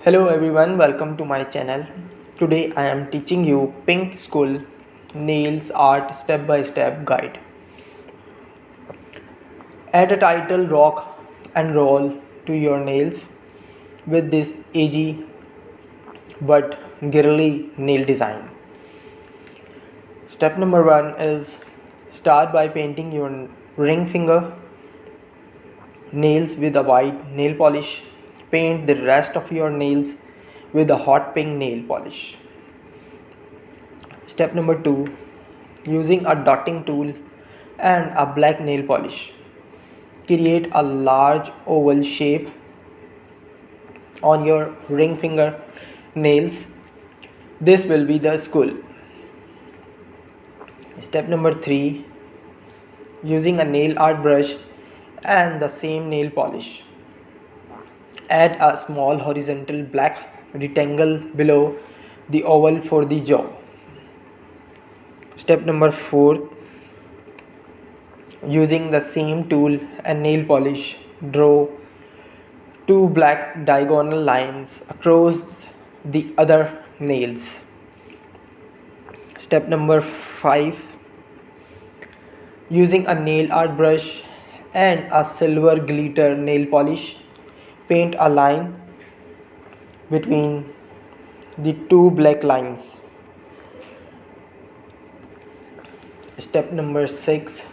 Hello everyone, welcome to my channel. Today I am teaching you Pink School Nails Art Step by Step Guide. Add a title, rock and roll to your nails with this edgy but girly nail design. Step number 1 is start by painting your ring finger nails with a white nail polish. Paint the rest of your nails with a hot pink nail polish. Step number 2, using a dotting tool and a black nail polish, create a large oval shape on your ring finger nails. This will be the skull. Step number 3, using a nail art brush and the same nail polish, add a small horizontal black rectangle below the oval for the jaw. Step number 4, using the same tool and nail polish, draw two black diagonal lines across the other nails. Step number 5, using a nail art brush and a silver glitter nail polish, paint a line between the two black lines. Step number 6,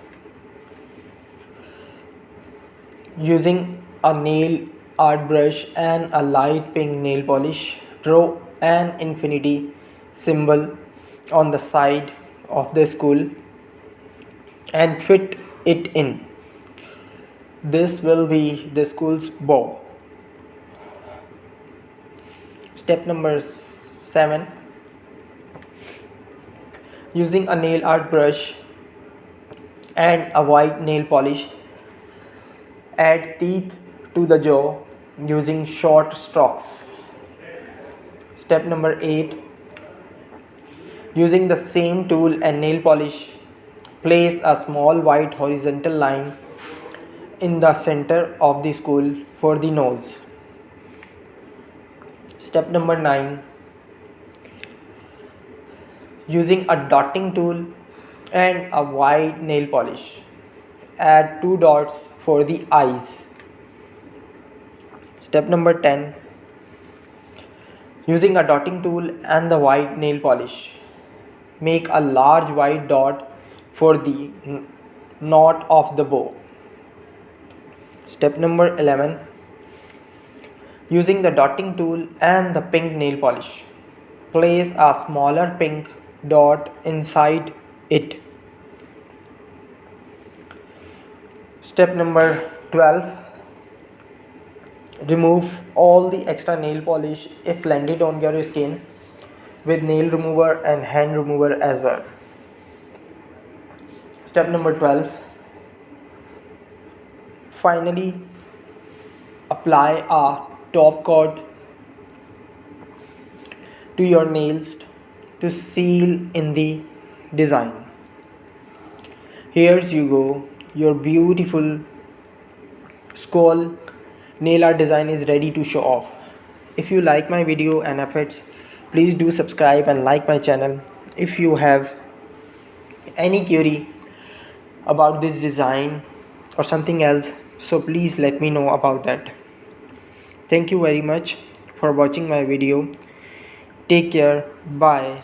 using a nail art brush and a light pink nail polish, draw an infinity symbol on the side of the skull and fit it in. This will be the skull's bow. Step number 7, using a nail art brush and a white nail polish, add teeth to the jaw using short strokes. Step number 8, using the same tool and nail polish, place a small white horizontal line in the center of the skull for the nose. Step number 9, using a dotting tool and a white nail polish, add two dots for the eyes. Step number 10, using a dotting tool and the white nail polish, make a large white dot for the knot of the bow. Step number 11, using the dotting tool and the pink nail polish, place a smaller pink dot inside it. Step number 12, remove all the extra nail polish if landed on your skin with nail remover and hand remover as well. Step number 12, finally apply a top coat to your nails to seal in the design. Here's you go, your beautiful skull nail art design is ready to show off. If you like my video and efforts, please do subscribe and like my channel. If you have any query about this design or something else, so please let me know about that. Thank you very much for watching my video. Take care. Bye.